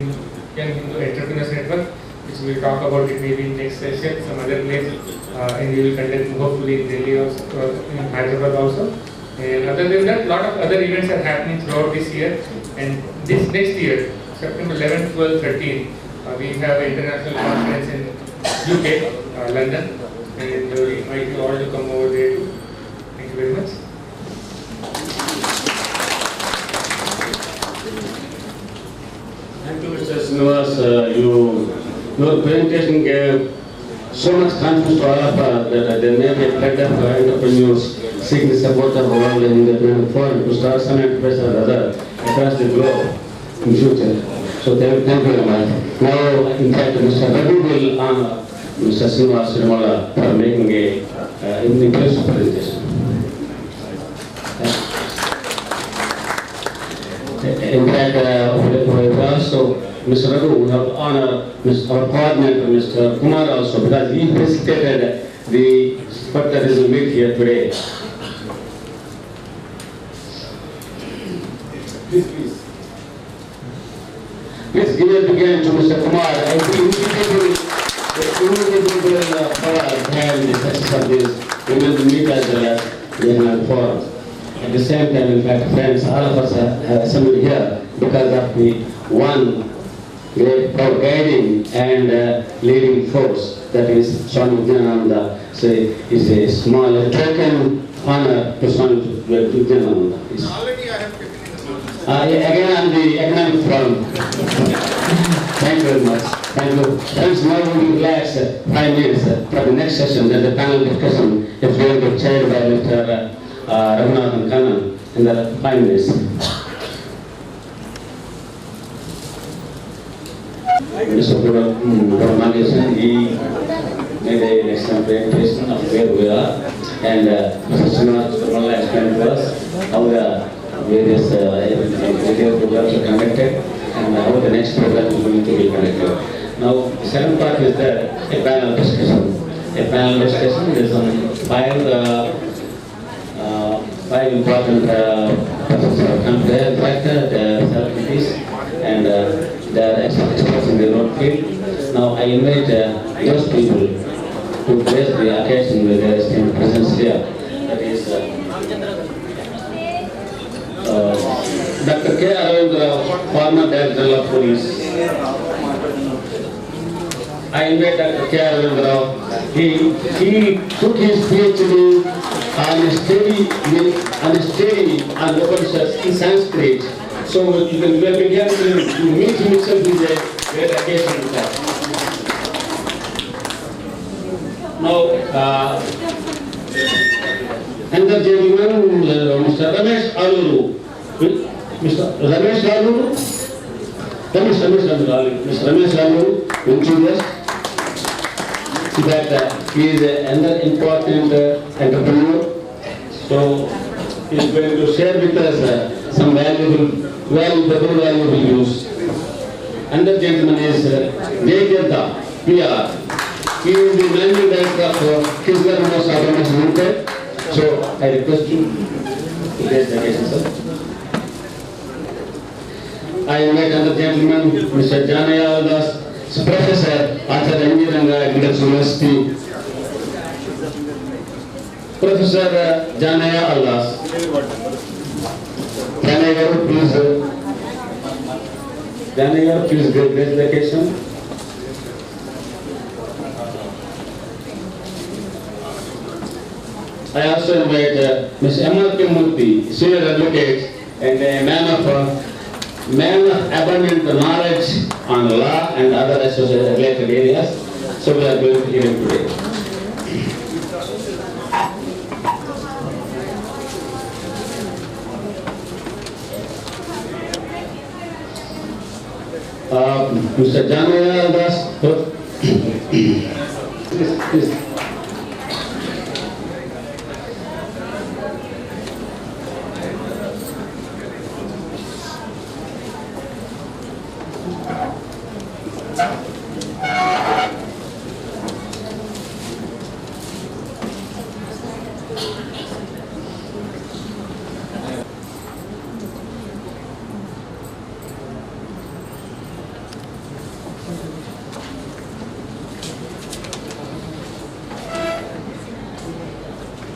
Young Hindu Entrepreneurs Network, which we will talk about it maybe in next session, some other place, and we will conduct hopefully in Delhi also, in Hyderabad also. And other than that, lot of other events are happening throughout this year. And this next year, September 11, 12, 13, we have an international conference in UK, London, and we invite you all to come over there too. Thank you very much. Thank you, Mr. Srinivas. Your presentation gave so much confidence to all of us that there may be a flood of entrepreneurs seeking the support of the world in the forum to start some enterprise or other across the globe in future. So thank you very much. Now, in fact, Mr. Ravi will honor Mr. Srinivas Srimala for making a impressive presentation. In fact, we also, Mr. Raghu, we have honored our coordinator, Mr. Kumar also, because he facilitated the what that is meet here today. Please. Please give a big hand to Mr. Kumar. I think we will behind the success of this. We will meet as the national forum. At the same time, in fact, friends, all of us have assembled here because of the one great guiding and leading force, that is Swami Vijnananda. So it's a small token honor to Swami Vijnananda. Already I have taken it. Again on the economic forum. Thank you very much. Thank you. Friends, now we will relax 5 minutes for the next session, and the panel discussion is going to be chaired by Mr. Raghunathan Kannan in the 5 minutes. Mr. Brahmanesan, he made an excellent presentation of where we are, and Mr. Srinivas Srimala explained to us how the various programs are conducted and how the next program is going to be conducted. Now, the second part is that a panel discussion. A panel discussion is on five important celebrities and their experts in their own field. Now I invite those people to grace the occasion with their esteemed presence here. That is Dr. K. Aravindra, former Director of Police. I invite Dr. K. Aravindra. He took his PhD on study on Upanishads in Sanskrit. So you can be here to meet him itself is a great occasion with that. Now, another gentleman, Mr. Ramesh Aluru. Mr. Ramesh Aluru? Mr. Ramesh Aluru, introduced. That he is another important entrepreneur. So he is going to share with us some valuable news. Another gentleman is Jay Jadda, PR. He is the managing director of Kisgar Motors Automation Limited. So I request you to raise the occasion, sir. I invite another gentleman, Mr. Janaya Aldas, Professor at the Engineering University. Professor Janaya Aldas. Janaya, please grace the occasion. I also invite Ms. M.R.K. Murthy, senior advocate and a man of abundant knowledge on law and other associated related areas. So we are going to hear him today. Mr. Janaya Das, please.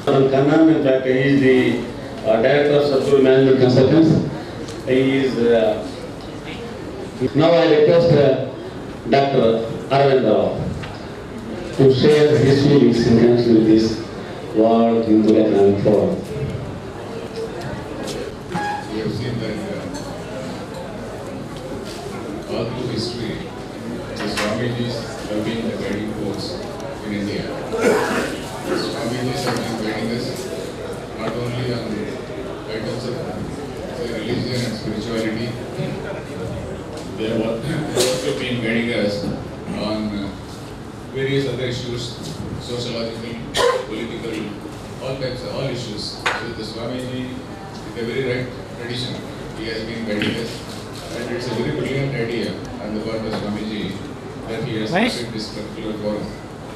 Kannan, in fact, he is the Director of Satguru Management Consultants. He is, now I request Dr. Arvind Rao to share his feelings in connection with this World Hindu Economic Forum. We have seen that all through history, the Swamijis have been the guiding force in India. The Swamijis have been guiding us not only on items of religion and spirituality, they have also been guiding us on various other issues, sociological, political, all issues. So the Swamiji, with a very right tradition, he has been guiding us. And it's a very brilliant idea on the part of Swamiji that he has started this particular forum,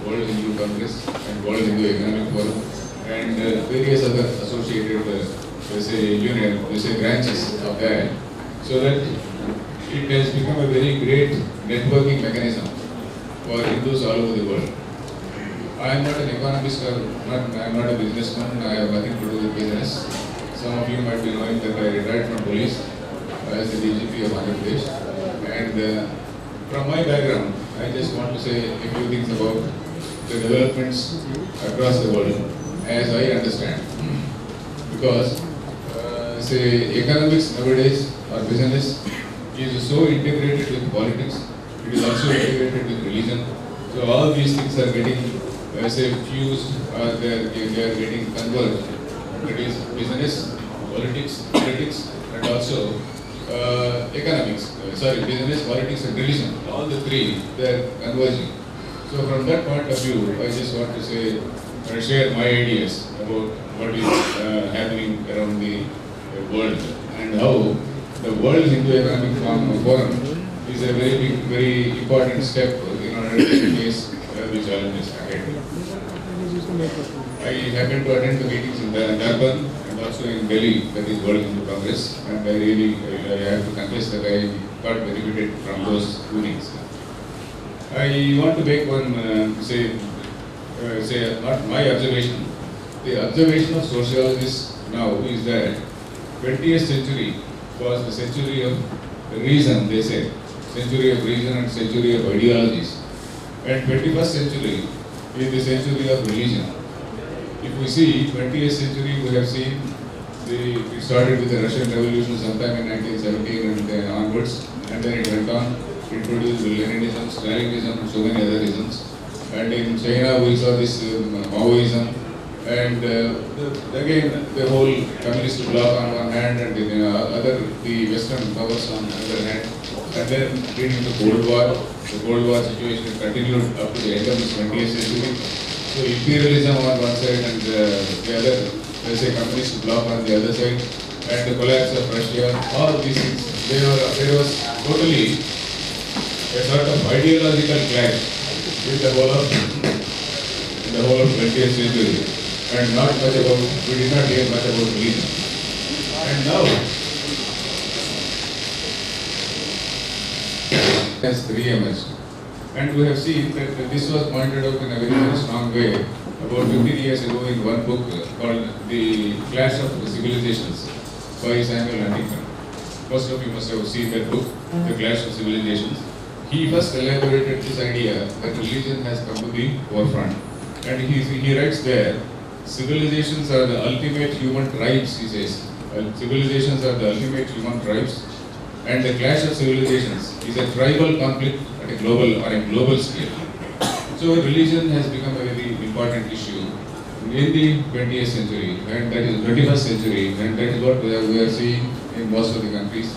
World Hindu Congress and World Hindu Economic Forum, and various other associated, branches of that, so that it has become a very great networking mechanism for Hindus all over the world. I am not an economist or I am not a businessman, I have nothing to do with business. Some of you might be knowing that I retired from police as the DGP of Andhra Pradesh, and from my background, I just want to say a few things about the developments across the world as I understand. Because economics nowadays or business is so integrated with politics, it is also integrated with religion. So all these things are getting fused or they are getting converged. That is business, politics and also economics, business, politics and religion, all the three, they are converging. So from that point of view, I just want to say, share my ideas about what is happening around the world and how the World Hindu Economic Forum is a very big, very important step in order to face the challenges ahead. I happened to attend the meetings in Durban and also in Delhi, that is World Hindu Congress, and I have to confess that I got benefited from those meetings. I want to make one, not my observation. The observation of sociologists now is that 20th century was the century of reason, they say. Century of reason and century of ideologies. And 21st century is the century of religion. If we see 20th century, we have seen it started with the Russian Revolution sometime in 1917 and then onwards, and then it went on, introduced Leninism, Stalinism, and so many other isms. And in China, we saw this Maoism, and again the whole communist bloc on one hand, and the Western powers on the other hand, and then leading to Cold War. The Cold War situation continued up to the end of the 20th century. So imperialism on one side and the other, let's say communist bloc on the other side, and the collapse of Russia, all these things, there was totally a sort of ideological clash with the whole of 20th century, and not much about, we did not hear much about religion. And now, has re-emerged. And we have seen that this was pointed out in a very, very strong way about 15 years ago in one book called The Clash of Civilizations by Samuel Huntington. Most of you must have seen that book, The Clash of Civilizations. He first elaborated this idea that religion has come to the forefront. And he writes there, civilizations are the ultimate human tribes, he says. Civilizations are the ultimate human tribes. And the clash of civilizations is a tribal conflict at a global scale. So religion has become a very important issue in the 20th century, and that is 21st century, and that is what we are seeing in most of the countries.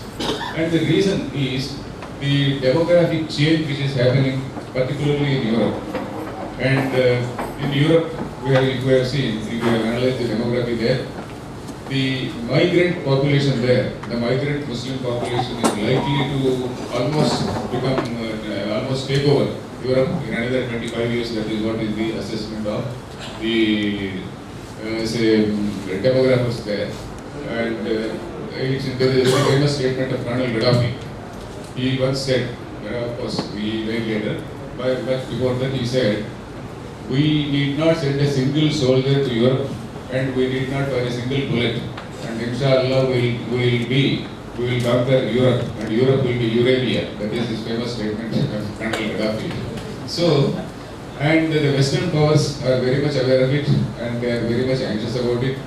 And the reason is the demographic change which is happening, particularly in Europe. And in Europe, if we have analyzed the demography there, the migrant population there, the migrant Muslim population is likely to almost take over Europe in another 25 years. That is what is the assessment of the demographers there. And there is a famous statement of Colonel Gaddafi. He once said, of course we read later, but before that he said, we need not send a single soldier to Europe and we need not fire a single bullet. And inshallah, we will conquer Europe, and Europe will be Eurabia. That is his famous statement of Colonel Gaddafi. So, and the Western powers are very much aware of it, and they are very much anxious about it.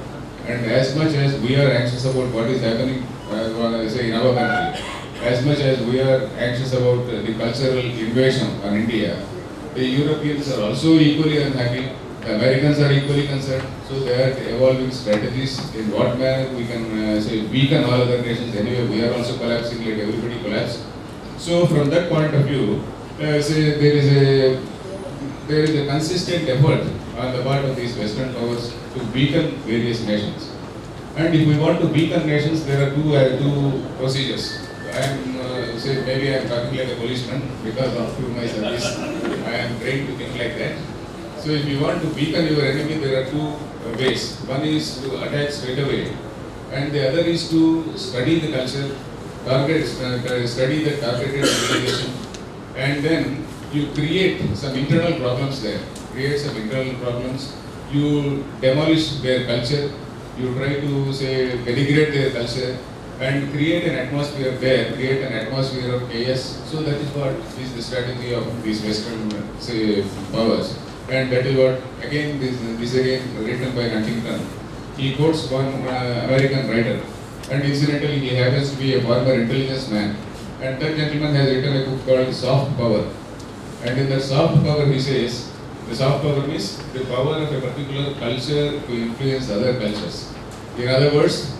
And as much as we are anxious about what is happening, say in our country, as much as we are anxious about the cultural invasion on India, the Europeans are also equally unhappy. The Americans are equally concerned. So they are evolving strategies in what manner we can say weaken all other nations. Anyway, we are also collapsing, let everybody collapse. So from that point of view, say there is a consistent effort on the part of these Western powers to weaken various nations. And if we want to weaken nations, there are two procedures. Maybe I am talking like a policeman because after my service I am trained to think like that. So if you want to weaken your enemy, there are two ways. One is to attack straight away, and the other is to study the culture, study the targeted civilization, and then you create some internal problems there. Create some internal problems. You demolish their culture. You try to say denigrate their culture and create an atmosphere there, create an atmosphere of chaos. So that is what is the strategy of these Western say powers. And that is what, again, this again written by Huntington. He quotes one American writer, and incidentally he happens to be a former intelligence man. And that gentleman has written a book called Soft Power. And in that soft power he says, the soft power means the power of a particular culture to influence other cultures. In other words,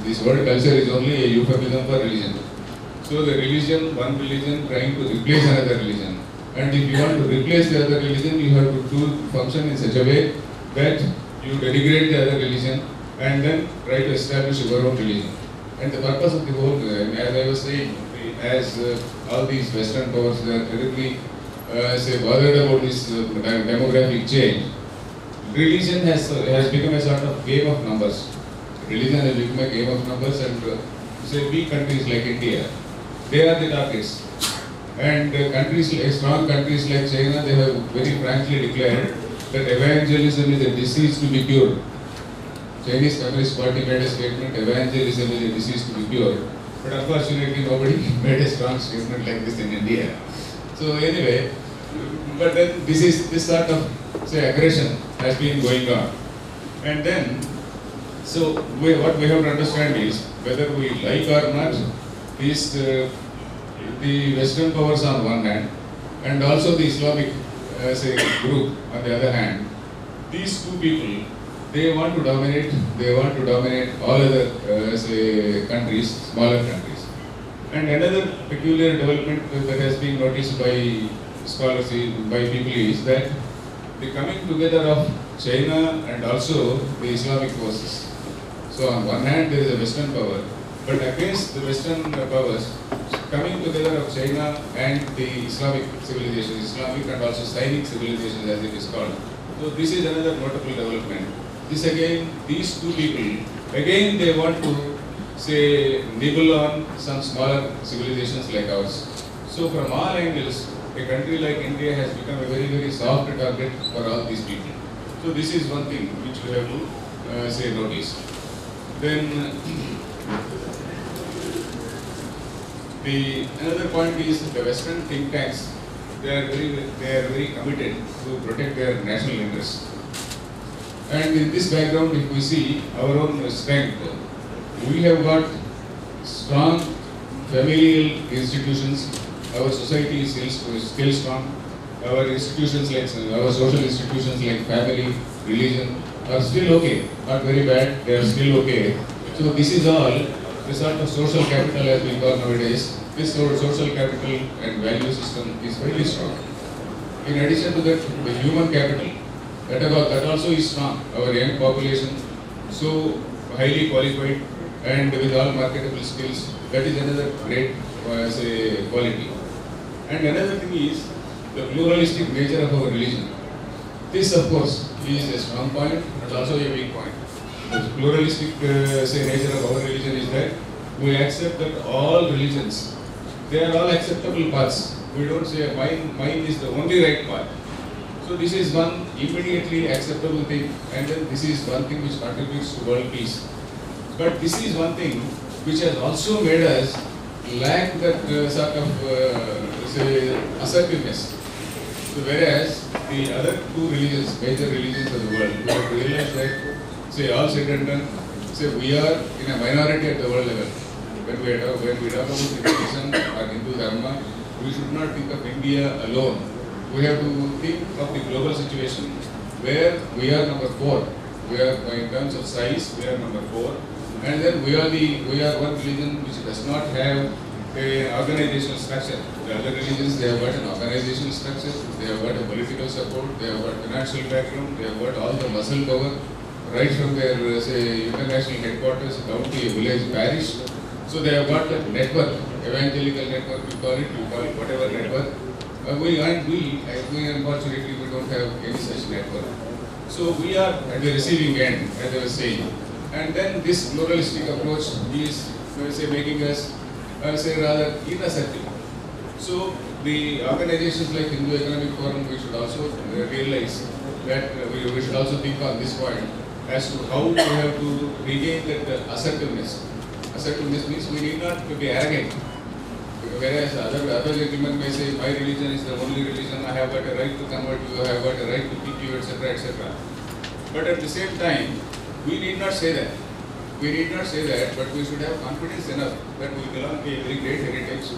this word culture is only a euphemism for religion. So the religion, one religion trying to replace another religion. And if you want to replace the other religion, you have to function in such a way that you denigrate the other religion and then try to establish your own religion. And the purpose of the whole, as I was saying, as all these Western powers are terribly bothered about this demographic change, religion has become a sort of game of numbers. Religion has become a game of numbers, and say big countries like India, they are the targets. And strong countries like China, they have very frankly declared that evangelism is a disease to be cured. Chinese Communist Party made a statement, evangelism is a disease to be cured. But unfortunately, nobody made a strong statement like this in India. So anyway, but then this sort of say aggression has been going on. And then, so what we have to understand is, whether we like or not, the Western powers on one hand, and also the Islamic group on the other hand, these two people, they want to dominate all other countries, smaller countries. And another peculiar development that has been noticed by scholars, by people, is that the coming together of China and also the Islamic forces. So on one hand there is a Western power, but against the Western powers, coming together of China and the Islamic civilization, Islamic and also Sinic civilization as it is called. So this is another notable development. This again, these two people, again they want to say nibble on some smaller civilizations like ours. So from all angles, a country like India has become a very, very soft target for all these people. So this is one thing which we have to notice. Then another point is the Western think tanks. They are very committed to protect their national interests. And in this background, if we see our own strength, we have got strong familial institutions. Our society is still strong. Our institutions like our social institutions like family, religion are still okay. Not very bad. They are still okay. So this is all the sort of social capital as we call nowadays. This social capital and value system is very strong. In addition to that, the human capital, that also is strong. Our young population, so highly qualified and with all marketable skills, that is another great quality. And another thing is the pluralistic nature of our religion. This, of course, is a strong point and also a weak point. The pluralistic nature of our religion is that we accept that all religions, they are all acceptable paths. We don't say mine is the only right path. So this is one immediately acceptable thing, and then this is one thing which contributes to world peace. But this is one thing which has also made us lack that sort of say assertiveness. So whereas the other two religions, major religions of the world, we have realized that, say all said and done, say we are in a minority at the world level. When we talk about Hinduism or Hindu Dharma, we should not think of India alone. We have to think of the global situation where we are number 4. We are, in terms of size, we are number 4. And then we are one religion which does not have an organizational structure. The other religions, they have got an organizational structure, they have got a political support, they have got financial background, they have got all the muscle power, right from their say international headquarters down to a village parish. So they have got a network, evangelical network, you call it whatever network. We unfortunately we don't have any such network. So we are at the receiving end, as I was saying. And then this pluralistic approach is say making us say rather inassertive. So the organizations like Hindu Economic Forum, we should also realize that we should also think on this point as to how we have to regain that assertiveness. Assertiveness means we need not to be arrogant. Whereas other gentlemen may say, my religion is the only religion, I have got a right to convert you, I have got a right to keep you, etc., etc. But at the same time, we need not say that. We need not say that, but we should have confidence enough that we belong to a very great heritage.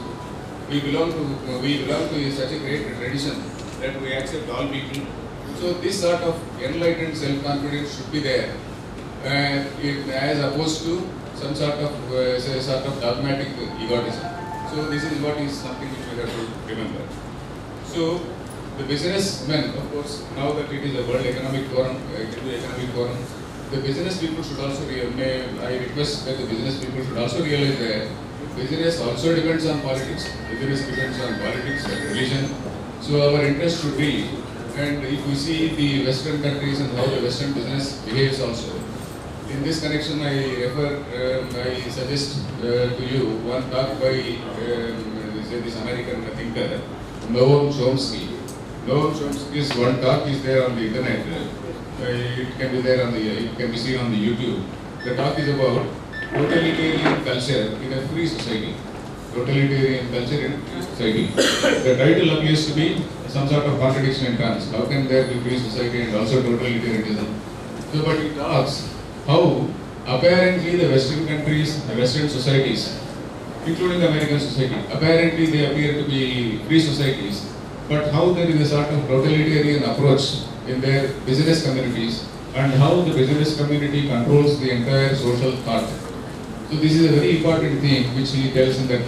We belong to such a great tradition that we accept all people. So this sort of enlightened self-confidence should be there, as opposed to some sort of dogmatic egotism. So this is what is something which we have to remember. So the businessmen, of course, now that it is a World Economic Forum, the business people should also I request that the business people should also realize that business also depends on politics. Business depends on politics and religion. So our interest should be, and if we see the Western countries and how the Western business behaves also. In this connection, I suggest to you one talk by this American thinker, Noam Chomsky. Noam Chomsky's one talk is there on the internet. It can be there it can be seen on the YouTube. The talk is about totalitarian culture in a free society. Totalitarian culture in a free society. The title appears to be some sort of contradiction in terms. How can there be free society and also totalitarianism? So, but it talks how apparently the Western countries, the Western societies, including the American society, apparently they appear to be free societies, but how there is a sort of totalitarian approach in their business communities and how the business community controls the entire social thought. So this is a very important thing which he tells in that,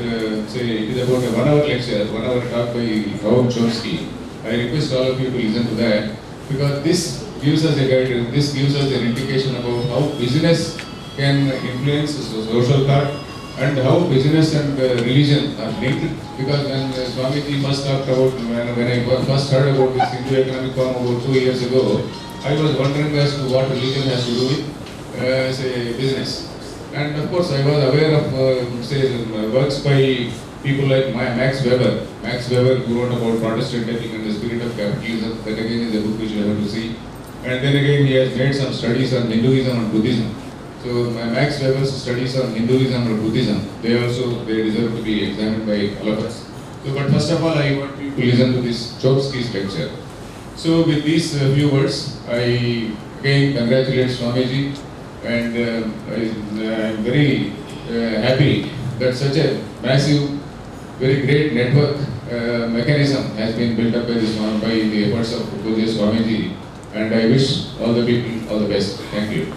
say it is about a 1 hour lecture, 1 hour talk by Noam Chomsky. I request all of you to listen to that because this gives us a guidance, this gives us an indication about how business can influence the social thought and how business and religion are linked. Because when Swamiji first talked about, when I first heard about this Hindu Economic Forum about 2 years ago, I was wondering as to what religion has to do with, say, business. And of course, I was aware of, say, works by people like Max Weber. Max Weber, who wrote about Protestant ethic and the spirit of capitalism. That again is a book which you have to see. And then again, he has made some studies on Hinduism and Buddhism. So Max Weber's studies on Hinduism or Buddhism, they deserve to be examined by all of us. So, but first of all, I want you to listen to this Chomsky's lecture. So with these few words, I again congratulate Swamiji, and I am very happy that such a massive, very great network mechanism has been built up by the efforts of Pujya Swamiji, and I wish all the people all the best. Thank you.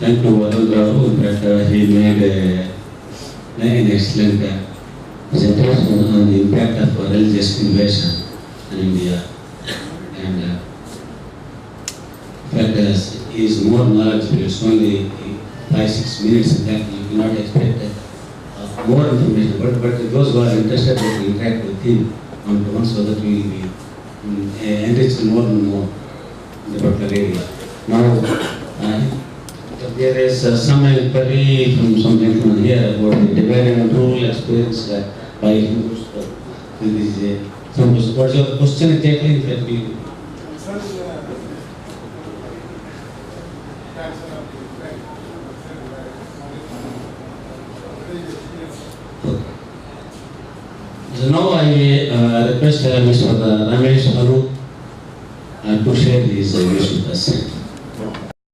Thank you, Varun, that he made an excellent presentation on the impact of religious invasion in India. And in fact, he is more knowledgeable. It's only 5-6 minutes, in fact, you cannot expect more information. But those who are interested will interact with him one-to-one so that we will be enriched more and more in the particular area. Now, There is some inquiry from some gentleman here about the divide and rule experienced by Hindus. What's your question exactly? That we So now I request Mr. Ramesh Haru to share his views with us.